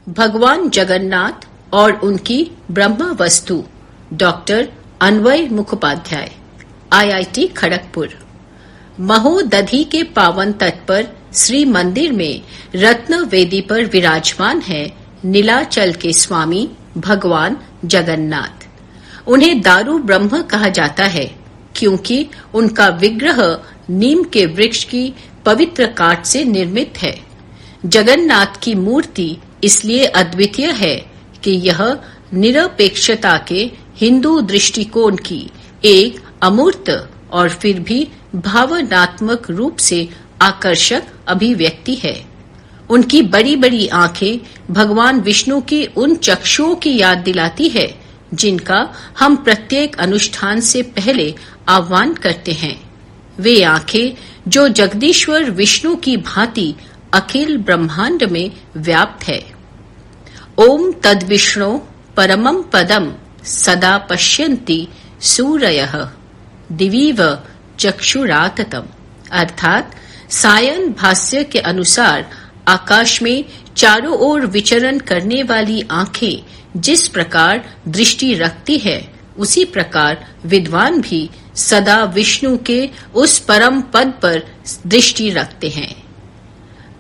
भगवान जगन्नाथ और उनकी ब्रह्म वस्तु, डॉक्टर अन्वय मुखोपाध्याय, IIT खड़गपुर। महोदधि के पावन तट पर श्री मंदिर में रत्न वेदी पर विराजमान है नीलाचल के स्वामी भगवान जगन्नाथ। उन्हें दारू ब्रह्म कहा जाता है क्योंकि उनका विग्रह नीम के वृक्ष की पवित्र काठ से निर्मित है। जगन्नाथ की मूर्ति इसलिए अद्वितीय है कि यह निरपेक्षता के हिंदू दृष्टिकोण की एक अमूर्त और फिर भी भावनात्मक रूप से आकर्षक अभिव्यक्ति है। उनकी बड़ी बड़ी आंखें भगवान विष्णु की उन चक्षुओं की याद दिलाती है जिनका हम प्रत्येक अनुष्ठान से पहले आह्वान करते हैं। वे आंखें जो जगदीश्वर विष्णु की भांति अखिल ब्रह्मांड में व्याप्त है। ओम तद विष्णु परमं पदम सदा पश्यन्ति सूरयः दिवीव चक्षुराततम, अर्थात सायन भाष्य के अनुसार आकाश में चारों ओर विचरण करने वाली आंखें जिस प्रकार दृष्टि रखती है, उसी प्रकार विद्वान भी सदा विष्णु के उस परम पद पर दृष्टि रखते हैं।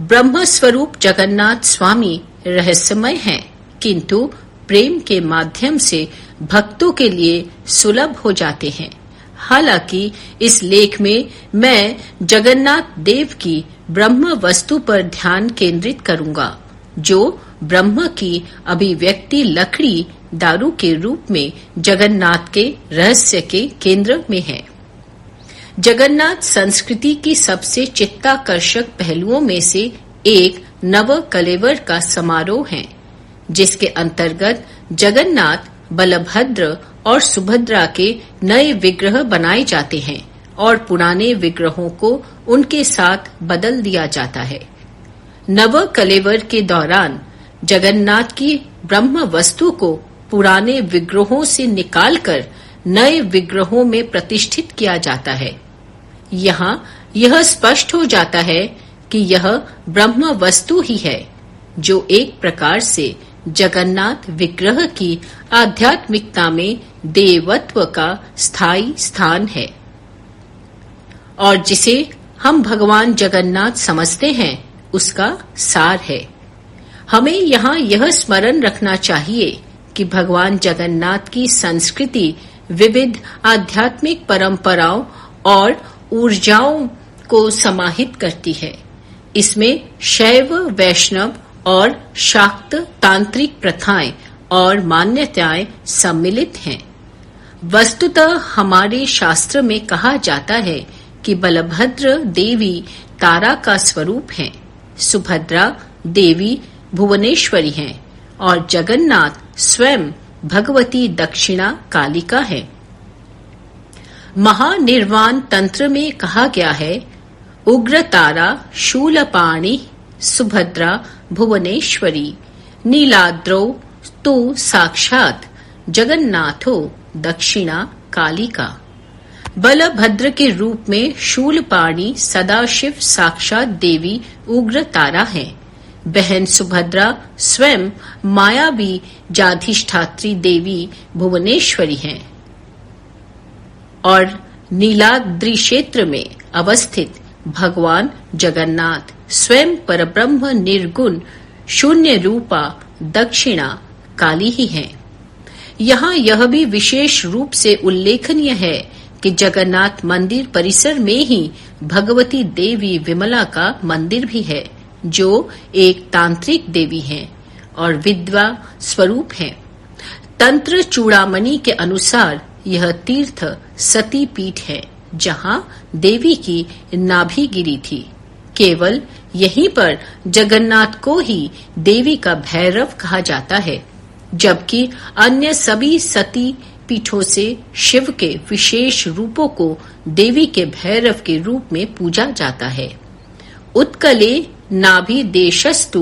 ब्रह्म स्वरूप जगन्नाथ स्वामी रहस्यमय हैं, किंतु प्रेम के माध्यम से भक्तों के लिए सुलभ हो जाते हैं। हालांकि इस लेख में मैं जगन्नाथ देव की ब्रह्म वस्तु पर ध्यान केंद्रित करूंगा, जो ब्रह्म की अभिव्यक्ति लकड़ी दारू के रूप में जगन्नाथ के रहस्य के केंद्र में है। जगन्नाथ संस्कृति की सबसे चित्ताकर्षक पहलुओं में से एक नव कलेवर का समारोह है, जिसके अंतर्गत जगन्नाथ, बलभद्र और सुभद्रा के नए विग्रह बनाए जाते हैं और पुराने विग्रहों को उनके साथ बदल दिया जाता है। नव कलेवर के दौरान जगन्नाथ की ब्रह्म वस्तु को पुराने विग्रहों से निकालकर नए विग्रहों में प्रतिष्ठित किया जाता है। यहाँ यह स्पष्ट हो जाता है कि यह ब्रह्म वस्तु ही है, जो एक प्रकार से जगन्नाथ विग्रह की आध्यात्मिकता में देवत्व का स्थायी स्थान है और जिसे हम भगवान जगन्नाथ समझते हैं, उसका सार है। हमें यहाँ यह स्मरण रखना चाहिए कि भगवान जगन्नाथ की संस्कृति विविध आध्यात्मिक परंपराओं और ऊर्जाओं को समाहित करती है। इसमें शैव, वैष्णव और शाक्त तांत्रिक प्रथाएं और मान्यताएं सम्मिलित हैं। वस्तुतः हमारे शास्त्र में कहा जाता है कि बलभद्र देवी तारा का स्वरूप हैं, सुभद्रा देवी भुवनेश्वरी हैं और जगन्नाथ स्वयं भगवती दक्षिणा कालिका है। महानिर्वाण तंत्र में कहा गया है, उग्र तारा शूलपाणि सुभद्रा भुवनेश्वरी नीलाद्रौ तु साक्षात जगन्नाथो दक्षिणा कालिका। बलभद्र के रूप में शूलपाणि सदाशिव साक्षात देवी उग्र तारा है। बहन सुभद्रा स्वयं मायावी जाधिष्ठात्री देवी भुवनेश्वरी हैं और नीलाद्रि क्षेत्र में अवस्थित भगवान जगन्नाथ स्वयं परब्रह्म निर्गुण शून्य रूपा दक्षिणा काली ही हैं। यहाँ यह भी विशेष रूप से उल्लेखनीय है कि जगन्नाथ मंदिर परिसर में ही भगवती देवी विमला का मंदिर भी है, जो एक तांत्रिक देवी हैं और विद्या स्वरूप हैं। तंत्र चूड़ामणि के अनुसार यह तीर्थ सती पीठ है, जहाँ देवी की नाभि गिरी थी। केवल यहीं पर जगन्नाथ को ही देवी का भैरव कहा जाता है, जबकि अन्य सभी सती पीठों से शिव के विशेष रूपों को देवी के भैरव के रूप में पूजा जाता है। उत्कले नाभि देशस्तु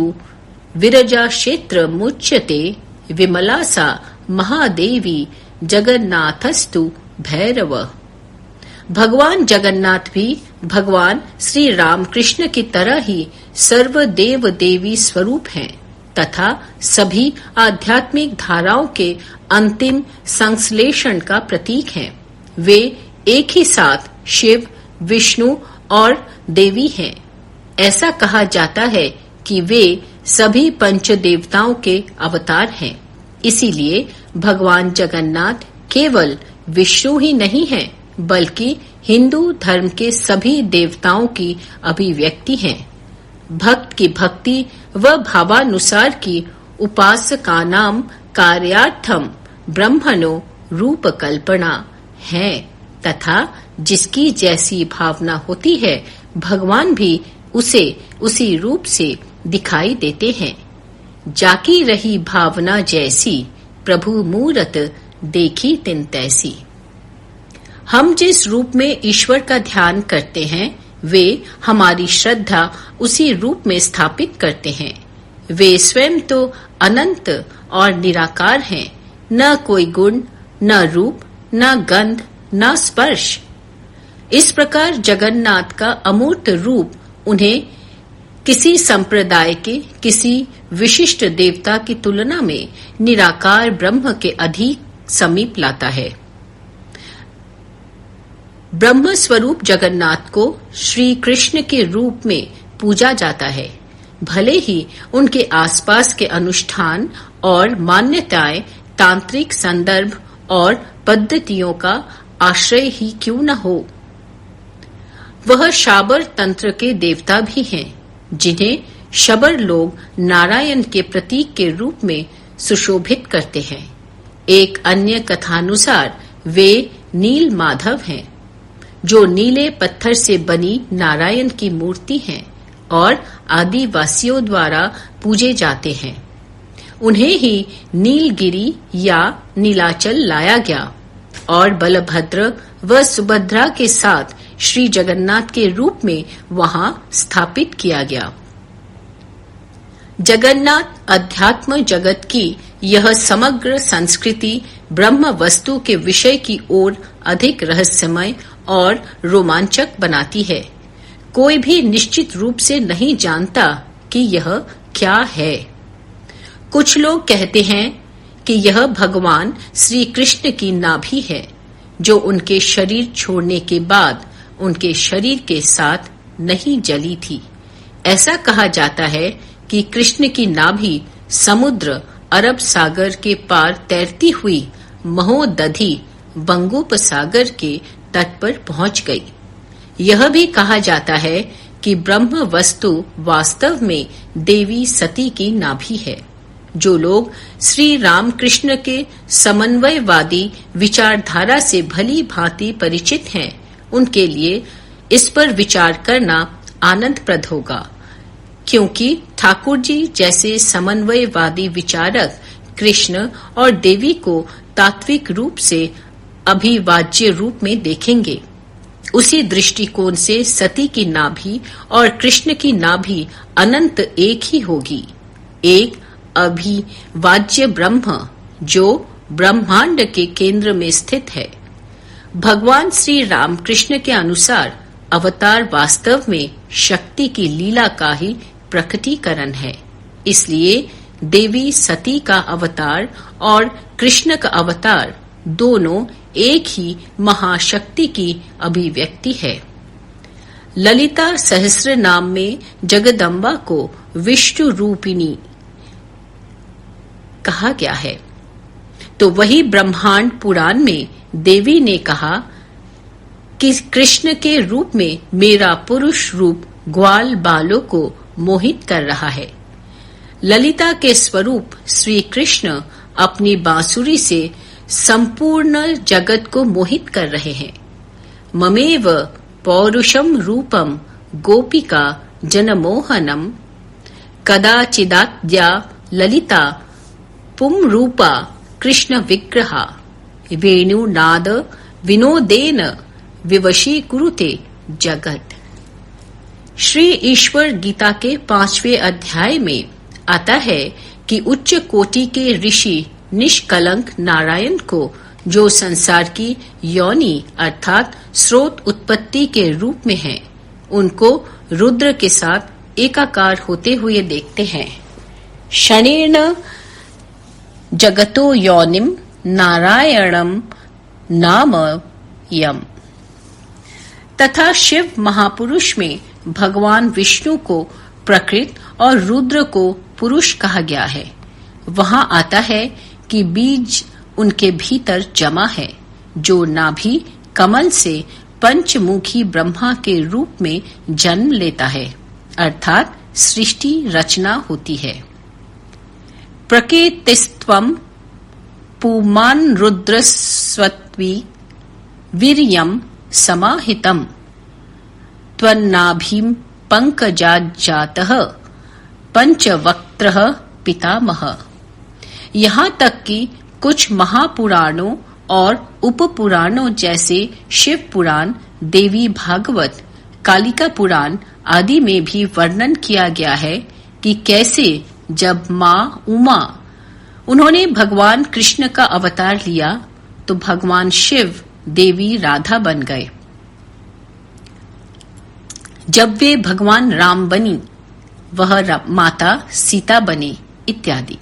विरजा क्षेत्र मुच्यते विमला सा महादेवी जगन्नाथस्तु भैरव। भगवान जगन्नाथ भी भगवान श्री रामकृष्ण की तरह ही सर्वदेव देवी स्वरूप हैं। तथा सभी आध्यात्मिक धाराओं के अंतिम संश्लेषण का प्रतीक हैं। वे एक ही साथ शिव, विष्णु और देवी हैं। ऐसा कहा जाता है कि वे सभी पंच देवताओं के अवतार हैं। इसीलिए भगवान जगन्नाथ केवल विष्णु ही नहीं हैं, बल्कि हिंदू धर्म के सभी देवताओं की अभिव्यक्ति हैं। भक्त की भक्ति व भावानुसार की उपासकानाम कार्यार्थम ब्रह्मणो रूप कल्पना है तथा जिसकी जैसी भावना होती है भगवान भी उसे उसी रूप से दिखाई देते हैं। जाकी रही भावना जैसी प्रभु मूरत देखी तिन तैसी। हम जिस रूप में ईश्वर का ध्यान करते हैं वे हमारी श्रद्धा उसी रूप में स्थापित करते हैं। वे स्वयं तो अनंत और निराकार हैं, न कोई गुण, न रूप, न गंध, न स्पर्श। इस प्रकार जगन्नाथ का अमूर्त रूप उन्हें किसी संप्रदाय के किसी विशिष्ट देवता की तुलना में निराकार ब्रह्म के अधिक समीप लाता है। ब्रह्म स्वरूप जगन्नाथ को श्री कृष्ण के रूप में पूजा जाता है। भले ही उनके आसपास के अनुष्ठान और मान्यताएं तांत्रिक संदर्भ और पद्धतियों का आश्रय ही क्यों न हो। वह शाबर तंत्र के देवता भी हैं, जिन्हें शबर लोग नारायण के प्रतीक के रूप में सुशोभित करते हैं। एक अन्य कथानुसार वे नील माधव हैं, जो नीले पत्थर से बनी नारायण की मूर्ति हैं और आदिवासियों द्वारा पूजे जाते हैं। उन्हें ही नीलगिरी या नीलाचल लाया गया और बलभद्र व सुभद्रा के साथ श्री जगन्नाथ के रूप में वहां स्थापित किया गया। जगन्नाथ अध्यात्म जगत की यह समग्र संस्कृति ब्रह्म वस्तु के विषय की ओर अधिक रहस्यमय और रोमांचक बनाती है। कोई भी निश्चित रूप से नहीं जानता कि यह क्या है। कुछ लोग कहते हैं कि यह भगवान श्री कृष्ण की नाभि है, जो उनके शरीर छोड़ने के बाद उनके शरीर के साथ नहीं जली थी। ऐसा कहा जाता है कि कृष्ण की नाभि समुद्र अरब सागर के पार तैरती हुई महोदधि बंगोपसागर के तट पर पहुंच गई। यह भी कहा जाता है कि ब्रह्म वस्तु वास्तव में देवी सती की नाभि है। जो लोग श्री रामकृष्ण के समन्वयवादी विचारधारा से भली भांति परिचित हैं, उनके लिए इस पर विचार करना आनंदप्रद होगा, क्योंकि ठाकुर जी जैसे समन्वयवादी विचारक कृष्ण और देवी को तात्विक रूप से अभिवाज्य रूप में देखेंगे। उसी दृष्टिकोण से सती की नाभि और कृष्ण की नाभि अनंत एक ही होगी, एक अभिवाज्य ब्रह्म जो ब्रह्मांड के केंद्र में स्थित है। भगवान श्री रामकृष्ण के अनुसार अवतार वास्तव में शक्ति की लीला का ही प्रकटीकरण है। इसलिए देवी सती का अवतार और कृष्ण का अवतार दोनों एक ही महाशक्ति की अभिव्यक्ति है। ललिता सहस्र नाम में जगदम्बा को विष्णु रूपिणी कहा गया है, तो वही ब्रह्मांड पुराण में देवी ने कहा कि कृष्ण के रूप में मेरा पुरुष रूप ग्वाल बालों को मोहित कर रहा है। ललिता के स्वरूप श्री कृष्ण अपनी बांसुरी से संपूर्ण जगत को मोहित कर रहे हैं। ममेव पौरुषम रूपम गोपिका जनमोहनम कदाचिदाद्या ललिता पुंरूपा कृष्ण विग्रहा वेणुनाद विनोदेन विवशीकुरुते जगत। श्री ईश्वर गीता के 5वें अध्याय में आता है कि उच्च कोटि के ऋषि निष्कलंक नारायण को जो संसार की योनि अर्थात स्रोत उत्पत्ति के रूप में है, उनको रुद्र के साथ एकाकार होते हुए देखते हैं। क्षणेन जगतो योनिम नारायणम नाम यम। तथा शिव महापुरुष में भगवान विष्णु को प्रकृत और रुद्र को पुरुष कहा गया है। वहां आता है कि बीज उनके भीतर जमा है, जो नाभि कमल से पंचमुखी ब्रह्मा के रूप में जन्म लेता है, अर्थात सृष्टि रचना होती है। प्रकृतिस्त्वं पुमान् रुद्रस्वत्वी वीर्यं समाहितं त्वन्नाभिं पंकजाज्जातः पंचवक्त्रः पितामह। यहाँ तक कि कुछ महापुराणों और उपपुराणों जैसे शिव पुराण, देवी भागवत, कालिका पुराण आदि में भी वर्णन किया गया है कि कैसे जब माँ उमा उन्होंने भगवान कृष्ण का अवतार लिया तो भगवान शिव देवी राधा बन गए। जब वे भगवान राम बनी वह माता सीता बनी इत्यादि।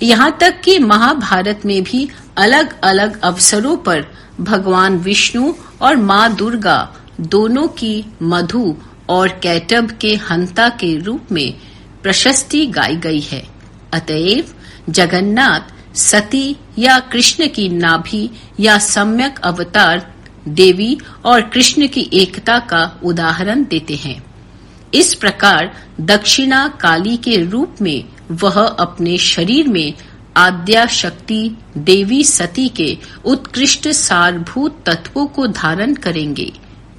यहाँ तक कि महाभारत में भी अलग अलग अवसरों पर भगवान विष्णु और माँ दुर्गा दोनों की मधु और कैटभ के हंता के रूप में प्रशस्ति गाई गई है। अतएव जगन्नाथ सती या कृष्ण की नाभि या सम्यक अवतार देवी और कृष्ण की एकता का उदाहरण देते हैं। इस प्रकार दक्षिणा काली के रूप में वह अपने शरीर में आद्या शक्ति देवी सती के उत्कृष्ट सारभूत तत्वों को धारण करेंगे,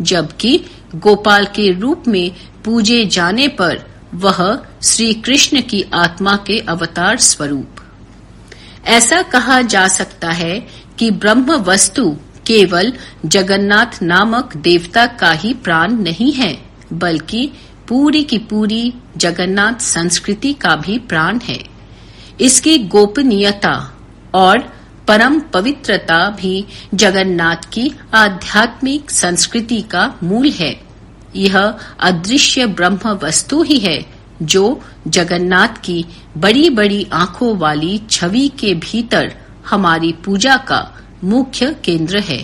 जबकि गोपाल के रूप में पूजे जाने पर वह श्री कृष्ण की आत्मा के अवतार स्वरूप। ऐसा कहा जा सकता है कि ब्रह्म वस्तु केवल जगन्नाथ नामक देवता का ही प्राण नहीं है, बल्कि पूरी की पूरी जगन्नाथ संस्कृति का भी प्राण है। इसकी गोपनीयता और परम पवित्रता भी जगन्नाथ की आध्यात्मिक संस्कृति का मूल है। यह अदृश्य ब्रह्म वस्तु ही है जो जगन्नाथ की बड़ी बड़ी आंखों वाली छवि के भीतर हमारी पूजा का मुख्य केंद्र है।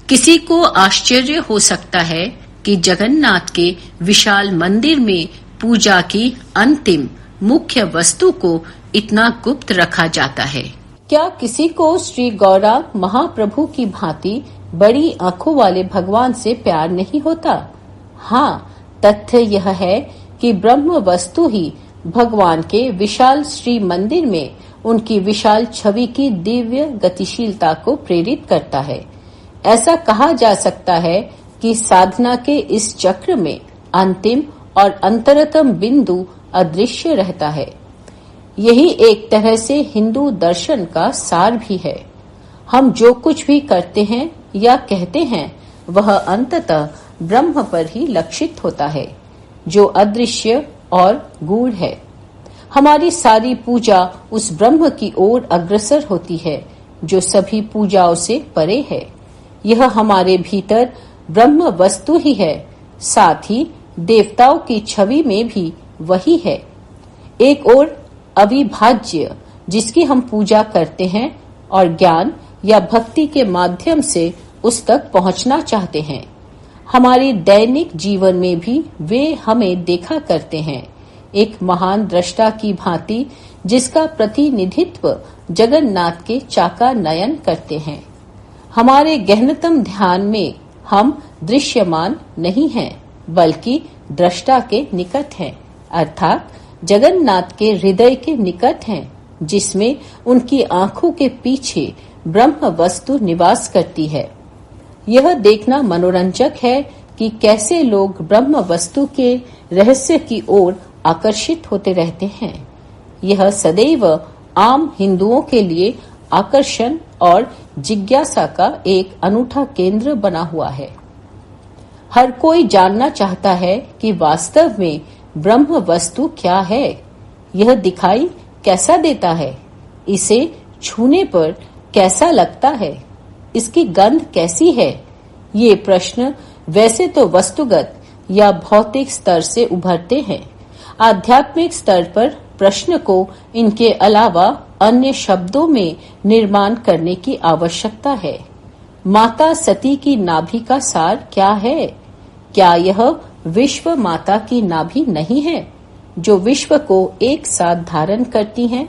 किसी को आश्चर्य हो सकता है कि जगन्नाथ के विशाल मंदिर में पूजा की अंतिम मुख्य वस्तु को इतना गुप्त रखा जाता है। क्या किसी को श्री गौरा महाप्रभु की भांति बड़ी आंखों वाले भगवान से प्यार नहीं होता? हाँ, तथ्य यह है कि ब्रह्म वस्तु ही भगवान के विशाल श्री मंदिर में उनकी विशाल छवि की दिव्य गतिशीलता को प्रेरित करता है। ऐसा कहा जा सकता है कि साधना के इस चक्र में अंतिम और अंतरतम बिंदु अदृश्य रहता है। यही एक तरह से हिंदू दर्शन का सार भी है। हम जो कुछ भी करते हैं या कहते हैं वह अंततः ब्रह्म पर ही लक्षित होता है, जो अदृश्य और गूढ़ है। हमारी सारी पूजा उस ब्रह्म की ओर अग्रसर होती है, जो सभी पूजाओं से परे है। यह हमारे भीतर ब्रह्म वस्तु ही है, साथ ही देवताओं की छवि में भी वही है। एक और अविभाज्य जिसकी हम पूजा करते हैं और ज्ञान या भक्ति के माध्यम से उस तक पहुंचना चाहते हैं। हमारे दैनिक जीवन में भी वे हमें देखा करते हैं, एक महान दृष्टा की भांति जिसका प्रतिनिधित्व जगन्नाथ के चाका नयन करते हैं। हमारे गहनतम ध्यान में हम दृश्यमान नहीं हैं, बल्कि दृष्टा के निकट हैं, अर्थात जगन्नाथ के हृदय के निकट हैं, जिसमें उनकी आंखों के पीछे ब्रह्म वस्तु निवास करती है। यह देखना मनोरंजक है कि कैसे लोग ब्रह्म वस्तु के रहस्य की ओर आकर्षित होते रहते हैं। यह सदैव आम हिंदुओं के लिए आकर्षण और जिज्ञासा का एक अनूठा केंद्र बना हुआ है। हर कोई जानना चाहता है कि वास्तव में ब्रह्म वस्तु क्या है, यह दिखाई कैसा देता है, इसे छूने पर कैसा लगता है, इसकी गंध कैसी है। ये प्रश्न वैसे तो वस्तुगत या भौतिक स्तर से उभरते हैं। आध्यात्मिक स्तर पर प्रश्न को इनके अलावा अन्य शब्दों में निर्माण करने की आवश्यकता है। माता सती की नाभि का सार क्या है? क्या यह विश्व माता की नाभि नहीं है जो विश्व को एक साथ धारण करती हैं?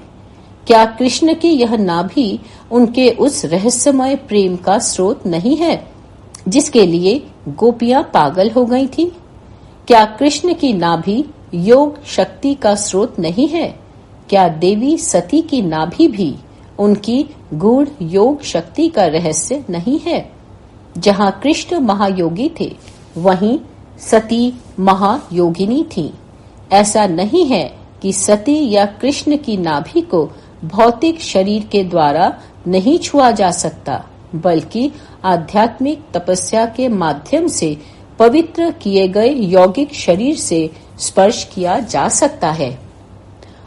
क्या कृष्ण की यह नाभि उनके उस रहस्यमय प्रेम का स्रोत नहीं है जिसके लिए गोपियां पागल हो गई थी? क्या कृष्ण की नाभि योग शक्ति का स्रोत नहीं है? क्या देवी सती की नाभि भी उनकी गूढ़ योग शक्ति का रहस्य नहीं है? जहाँ कृष्ण महायोगी थे वहीं सती महायोगिनी थी। ऐसा नहीं है कि सती या कृष्ण की नाभि को भौतिक शरीर के द्वारा नहीं छुआ जा सकता, बल्कि आध्यात्मिक तपस्या के माध्यम से पवित्र किए गए यौगिक शरीर से स्पर्श किया जा सकता है।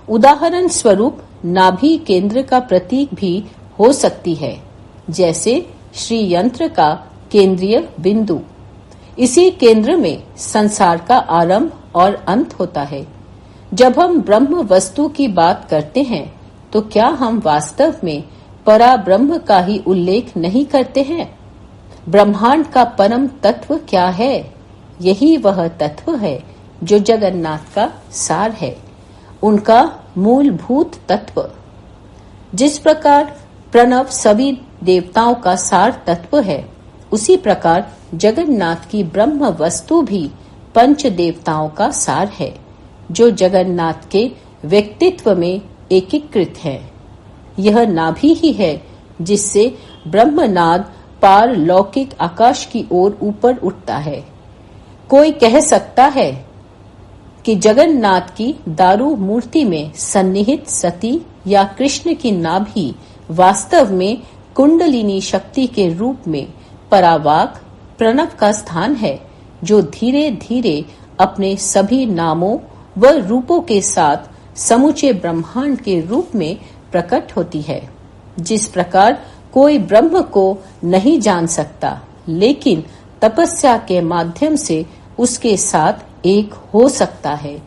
उदाहरण स्वरूप नाभि केंद्र का प्रतीक भी हो सकती है, जैसे श्री यंत्र का केंद्रीय बिंदु। इसी केंद्र में संसार का आरंभ और अंत होता है। जब हम ब्रह्म वस्तु की बात करते हैं तो क्या हम वास्तव में परा ब्रह्म का ही उल्लेख नहीं करते हैं? ब्रह्मांड का परम तत्व क्या है? यही वह तत्व है जो जगन्नाथ का सार है, उनका मूलभूत तत्व। जिस प्रकार प्रणव सभी देवताओं का सार तत्व है, उसी प्रकार जगन्नाथ की ब्रह्म वस्तु भी पंच देवताओं का सार है, जो जगन्नाथ के व्यक्तित्व में एकीकृत है। यह नाभि ही है जिससे ब्रह्मनाद पार लौकिक आकाश की ओर ऊपर उठता है। कोई कह सकता है कि जगन्नाथ की दारू मूर्ति में सन्निहित सती या कृष्ण की नाभि वास्तव में कुंडलिनी शक्ति के रूप में परावाक प्रणव का स्थान है, जो धीरे धीरे अपने सभी नामों व रूपों के साथ समूचे ब्रह्मांड के रूप में प्रकट होती है। जिस प्रकार कोई ब्रह्म को नहीं जान सकता, लेकिन तपस्या के माध्यम से उसके साथ एक हो सकता है,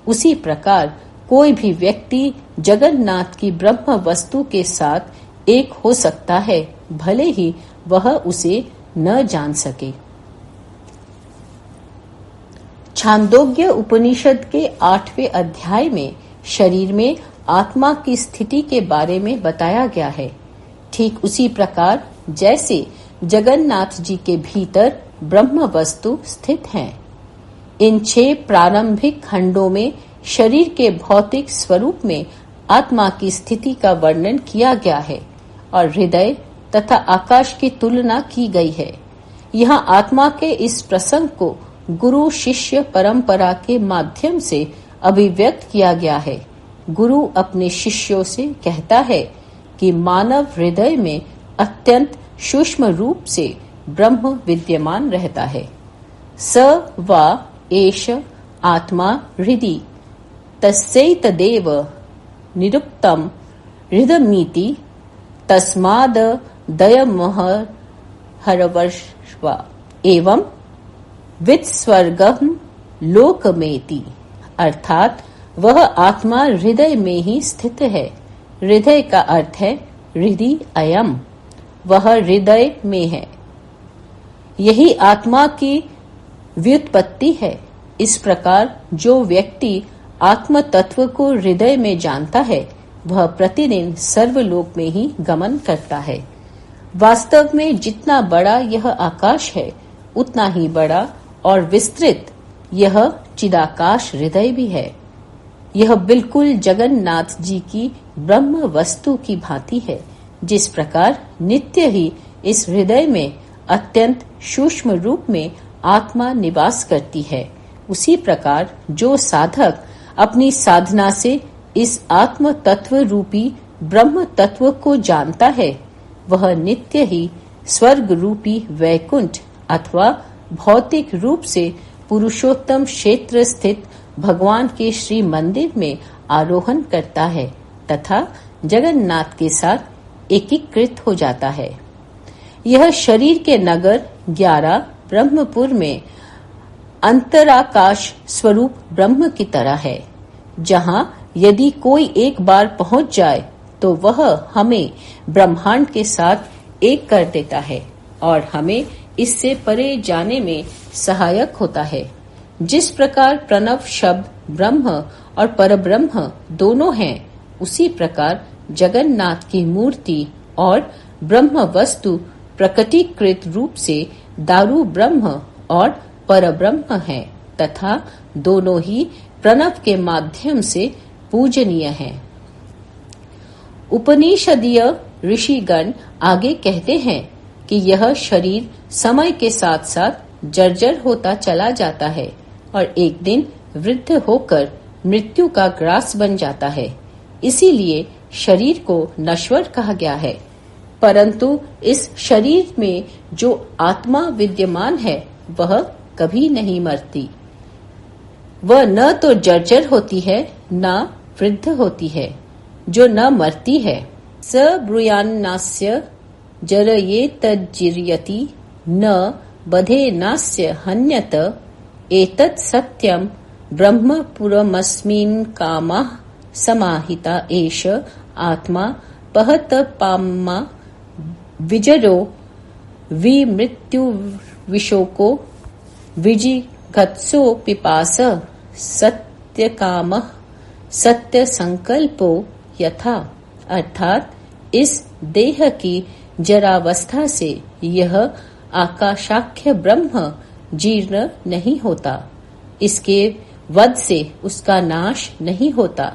उसी प्रकार कोई भी व्यक्ति जगन्नाथ की ब्रह्म वस्तु के साथ एक हो सकता है, भले ही वह उसे न जान सके। छांदोग्य उपनिषद के 8वें अध्याय में शरीर में आत्मा की स्थिति के बारे में बताया गया है। ठीक उसी प्रकार जैसे जगन्नाथ जी के भीतर ब्रह्म वस्तु स्थित है। इन 6 प्रारंभिक खंडों में शरीर के भौतिक स्वरूप में आत्मा की स्थिति का वर्णन किया गया है और हृदय तथा आकाश की तुलना की गई है। यहाँ आत्मा के इस प्रसंग को गुरु शिष्य परंपरा के माध्यम से अभिव्यक्त किया गया है। गुरु अपने शिष्यों से कहता है कि मानव हृदय में अत्यंत सूक्ष्म रूप से ब्रह्म विद्यमान रहता है। स वा एष आत्मा हृदि तस्यैतदेव निरुक्तम हृदमीति तस्माद दयमह हरवर्षवा एवं वित्स्वर्गम लोकमेति। अर्थात वह आत्मा हृदय में ही स्थित है। हृदय का अर्थ है हृदि अयम, वह हृदय में है। यही आत्मा की व्युत्पत्ति है। इस प्रकार जो व्यक्ति आत्म तत्व को हृदय में जानता है, वह प्रतिदिन सर्वलोक में ही गमन करता है। वास्तव में जितना बड़ा यह आकाश है, उतना ही बड़ा और विस्तृत यह चिदाकाश हृदय भी है। यह बिल्कुल जगन्नाथ जी की ब्रह्म वस्तु की भांति है। जिस प्रकार नित्य ही इस हृदय में अत्यंत सूक्ष्म रूप में आत्मा निवास करती है, उसी प्रकार जो साधक अपनी साधना से इस आत्म तत्व रूपी ब्रह्म तत्व को जानता है, वह नित्य ही स्वर्ग रूपी वैकुंठ अथवा भौतिक रूप से पुरुषोत्तम क्षेत्र स्थित भगवान के श्री मंदिर में आरोहण करता है तथा जगन्नाथ के साथ एकीकृत हो जाता है। यह शरीर के नगर 11 ब्रह्मपुर में अंतराकाश स्वरूप ब्रह्म की तरह है, जहाँ यदि कोई एक बार पहुंच जाए तो वह हमें ब्रह्मांड के साथ एक कर देता है और हमें इससे परे जाने में सहायक होता है। जिस प्रकार प्रणव शब्द ब्रह्म और परब्रह्म दोनों हैं, उसी प्रकार जगन्नाथ की मूर्ति और ब्रह्म वस्तु प्रकटीकृत रूप से दारू ब्रह्म और परब्रह्म है तथा दोनों ही प्रणव के माध्यम से पूजनीय हैं। उपनिषदीय ऋषिगण आगे कहते हैं कि यह शरीर समय के साथ साथ जर्जर होता चला जाता है और एक दिन वृद्ध होकर मृत्यु का ग्रास बन जाता है। इसीलिए शरीर को नश्वर कहा गया है। परंतु इस शरीर में जो आत्मा विद्यमान है वह कभी नहीं मरती। वह न तो जर्जर होती है न वृद्ध होती है, जो न मरती है। स ब्रूयान्नास्य जरयेतज्जीर्यति न बधेनास्य हन्यत एतत् सत्यं ब्रह्म पुरमस्मिन् कामः समाहिता एष आत्मा पहतपाम्मा विजरो विमृत्युविशोको विजिघत्सो पिपास सत्यकामः सत्य संकल्पो यथा। अर्थात इस देह की जरावस्था से यह आकाशाख्य ब्रह्म जीर्ण नहीं होता, इसके वध से उसका नाश नहीं होता।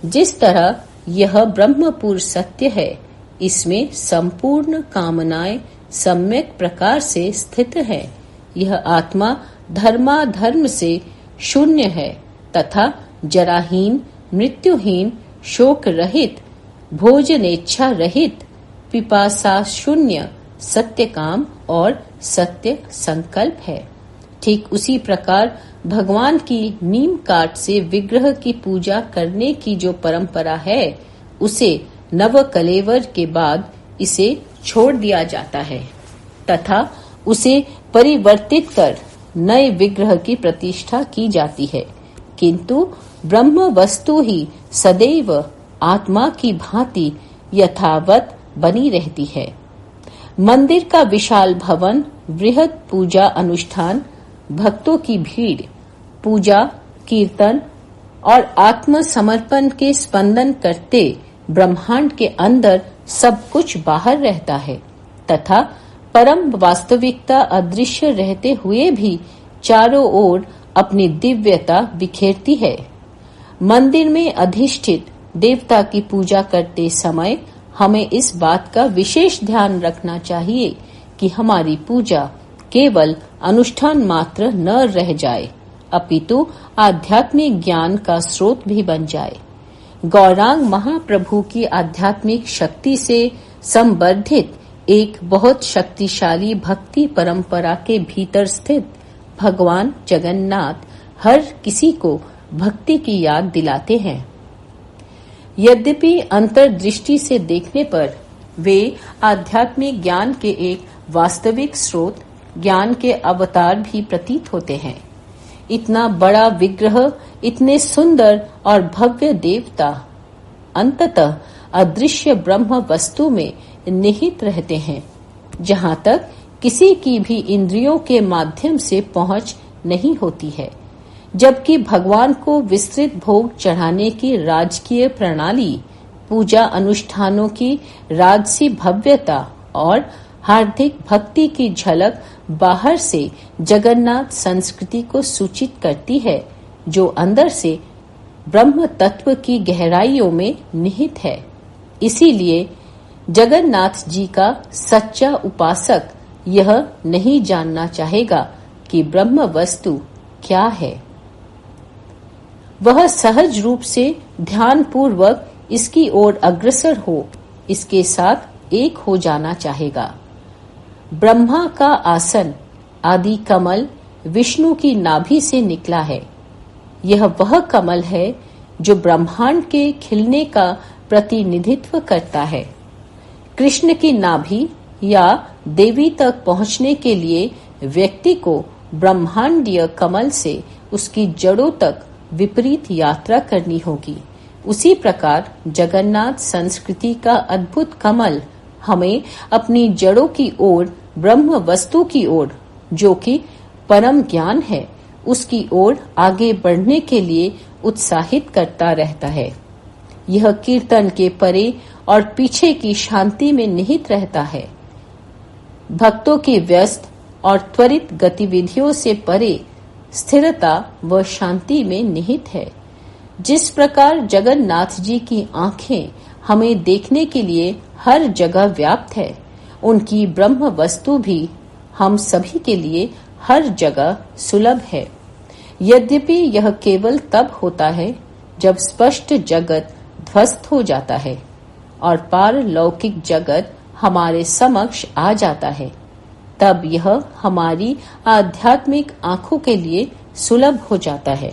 जिस तरह यह ब्रह्मपुर सत्य है, इसमें संपूर्ण कामनाएं सम्यक प्रकार से स्थित है। यह आत्मा धर्माधर्म से शून्य है तथा जराहीन, मृत्युहीन, शोक रहित, भोजनेच्छा रहित, पिपासा शून्य, सत्यकाम और सत्य संकल्प है। ठीक उसी प्रकार भगवान की नीम काठ से विग्रह की पूजा करने की जो परंपरा है, उसे नव कलेवर के बाद इसे छोड़ दिया जाता है तथा उसे परिवर्तित कर नए विग्रह की प्रतिष्ठा की जाती है। किंतु ब्रह्म वस्तु ही सदैव आत्मा की भांति यथावत बनी रहती है। मंदिर का विशाल भवन, बृहद पूजा अनुष्ठान, भक्तों की भीड़, पूजा, कीर्तन और आत्मसमर्पण के स्पंदन करते ब्रह्मांड के अंदर सब कुछ बाहर रहता है तथा परम वास्तविकता अदृश्य रहते हुए भी चारों ओर अपनी दिव्यता बिखेरती है। मंदिर में अधिष्ठित देवता की पूजा करते समय हमें इस बात का विशेष ध्यान रखना चाहिए कि हमारी पूजा केवल अनुष्ठान मात्र न रह जाए, अपितु आध्यात्मिक ज्ञान का स्रोत भी बन जाए। गौरांग महाप्रभु की आध्यात्मिक शक्ति से संवर्धित एक बहुत शक्तिशाली भक्ति परंपरा के भीतर स्थित भगवान जगन्नाथ हर किसी को भक्ति की याद दिलाते हैं। यद्यपि अंतर्दृष्टि से देखने पर वे आध्यात्मिक ज्ञान के एक वास्तविक स्रोत, ज्ञान के अवतार भी प्रतीत होते हैं। इतना बड़ा विग्रह, इतने सुंदर और भव्य देवता अंततः अदृश्य ब्रह्म वस्तु में निहित रहते हैं, जहाँ तक किसी की भी इंद्रियों के माध्यम से पहुंच नहीं होती है। जबकि भगवान को विस्तृत भोग चढ़ाने की राजकीय प्रणाली, पूजा अनुष्ठानों की राजसी भव्यता और हार्दिक भक्ति की झलक बाहर से जगन्नाथ संस्कृति को सूचित करती है, जो अंदर से ब्रह्म तत्व की गहराइयों में निहित है। इसीलिए जगन्नाथ जी का सच्चा उपासक यह नहीं जानना चाहेगा कि ब्रह्म वस्तु क्या है। वह सहज रूप से ध्यान पूर्वक इसकी ओर अग्रसर हो, इसके साथ एक हो जाना चाहेगा। ब्रह्मा का आसन आदि कमल विष्णु की नाभि से निकला है। यह वह कमल है जो ब्रह्मांड के खिलने का प्रतिनिधित्व करता है। कृष्ण की नाभि या देवी तक पहुंचने के लिए व्यक्ति को ब्रह्मांडीय कमल से उसकी जड़ों तक विपरीत यात्रा करनी होगी। उसी प्रकार जगन्नाथ संस्कृति का अद्भुत कमल हमें अपनी जड़ों की ओर, ब्रह्म वस्तु की ओर, जो कि परम ज्ञान है, उसकी ओर आगे बढ़ने के लिए उत्साहित करता रहता है। यह कीर्तन के परे और पीछे की शांति में निहित रहता है। भक्तों की व्यस्त और त्वरित गतिविधियों से परे स्थिरता व शांति में निहित है। जिस प्रकार जगन्नाथ जी की आंखें हमें देखने के लिए हर जगह व्याप्त है, उनकी ब्रह्म वस्तु भी हम सभी के लिए हर जगह सुलभ है। यद्यपि यह केवल तब होता है जब स्पष्ट जगत ध्वस्त हो जाता है और पारलौकिक जगत हमारे समक्ष आ जाता है, तब यह हमारी आध्यात्मिक आंखों के लिए सुलभ हो जाता है।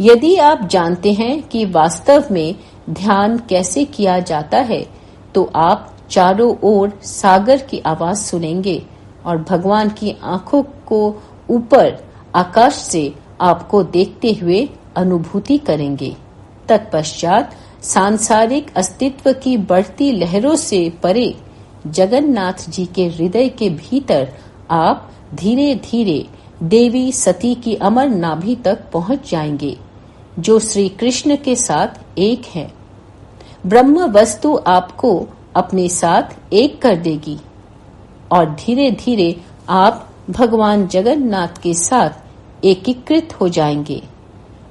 यदि आप जानते हैं कि वास्तव में ध्यान कैसे किया जाता है, तो आप चारों ओर सागर की आवाज सुनेंगे और भगवान की आंखों को ऊपर आकाश से आपको देखते हुए अनुभूति करेंगे। तत्पश्चात सांसारिक अस्तित्व की बढ़ती लहरों से परे जगन्नाथ जी के हृदय के भीतर आप धीरे धीरे देवी सती की अमर नाभि तक पहुंच जाएंगे, जो श्री कृष्ण के साथ एक है। ब्रह्म वस्तु आपको अपने साथ एक कर देगी और धीरे धीरे आप भगवान जगन्नाथ के साथ एकीकृत हो जाएंगे,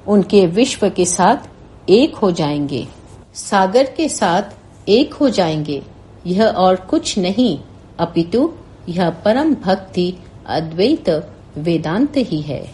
उनके विश्व के साथ एक हो जाएंगे, सागर के साथ एक हो जाएंगे। यह और कुछ नहीं अपितु यह परम भक्ति अद्वैत वेदांत ही है।